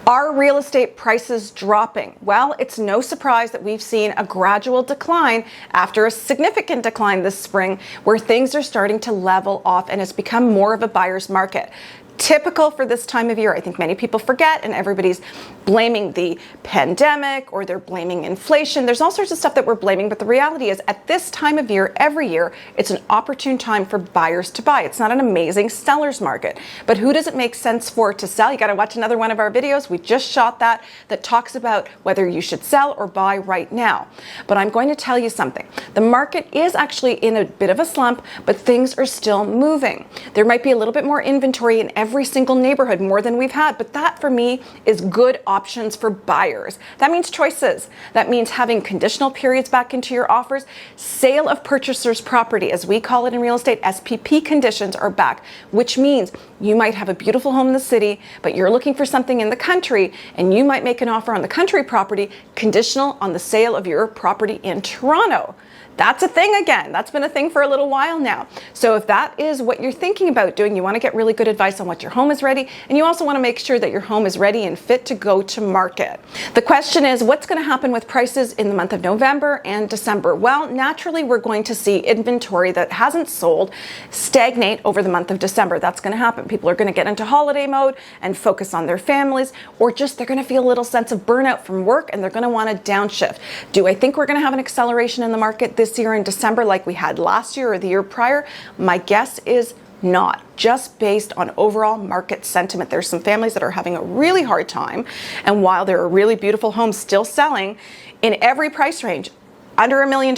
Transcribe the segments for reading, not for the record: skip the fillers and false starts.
Are real estate prices dropping? Well, it's no surprise that we've seen a gradual decline after a significant decline this spring, where things are starting to level off and it's become more of a buyer's market. Typical for this time of year. I think many people forget, and everybody's blaming the pandemic or they're blaming inflation. There's all sorts of stuff that we're blaming, but the reality is at this time of year, every year, it's an opportune time for buyers to buy. It's not an amazing seller's market, but who does it make sense for to sell? You got to watch another one of our videos. We just shot that talks about whether you should sell or buy right now. But I'm going to tell you something. The market is actually in a bit of a slump, but things are still moving. There might be a little bit more inventory in every single neighborhood, more than we've had, but that for me is good options for buyers. That means choices. That means having conditional periods back into your offers. Sale of purchaser's property, as we call it in real estate, SPP conditions are back, which means you might have a beautiful home in the city, but you're looking for something in the country, and you might make an offer on the country property conditional on the sale of your property in Toronto. That's a thing again. That's been a thing for a little while now. So if that is what you're thinking about doing, you want to get really good advice on what your home is ready, and you also want to make sure that your home is ready and fit to go to market. The question is, what's going to happen with prices in the month of November and December? Well, naturally, we're going to see inventory that hasn't sold stagnate over the month of December. That's going to happen. People are going to get into holiday mode and focus on their families, or just they're going to feel a little sense of burnout from work and they're going to want to downshift. Do I think we're going to have an acceleration in the market this year in December like we had last year or the year prior? My guess is not, just based on overall market sentiment. There's some families that are having a really hard time, and while there are really beautiful homes still selling in every price range, under $1 million,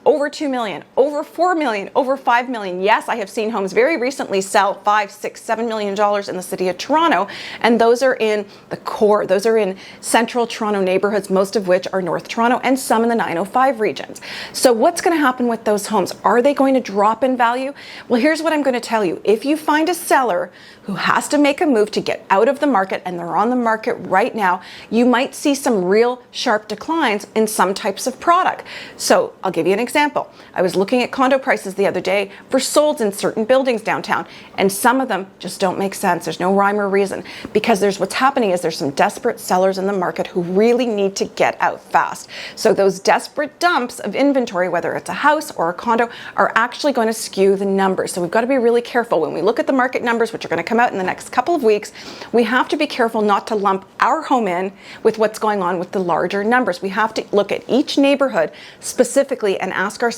over $2 million, over $4 million, over $5 million. Yes, I have seen homes very recently sell $5, $6, $7 million in the city of Toronto, and those are in the core. Those are in central Toronto neighborhoods, most of which are North Toronto, and some in the 905 regions. So what's going to happen with those homes? Are they going to drop in value? Well, here's what I'm going to tell you. If you find a seller who has to make a move to get out of the market, and they're on the market right now, you might see some real sharp declines in some types of product. So I'll give you an example. I was looking at condo prices the other day for solds in certain buildings downtown, and some of them just don't make sense. There's no rhyme or reason, because what's happening is there's some desperate sellers in the market who really need to get out fast. So those desperate dumps of inventory, whether it's a house or a condo, are actually going to skew the numbers. So we've got to be really careful when we look at the market numbers, which are going to come out in the next couple of weeks. We have to be careful not to lump our home in with what's going on with the larger numbers. We have to look at each neighborhood specifically and ask ourselves,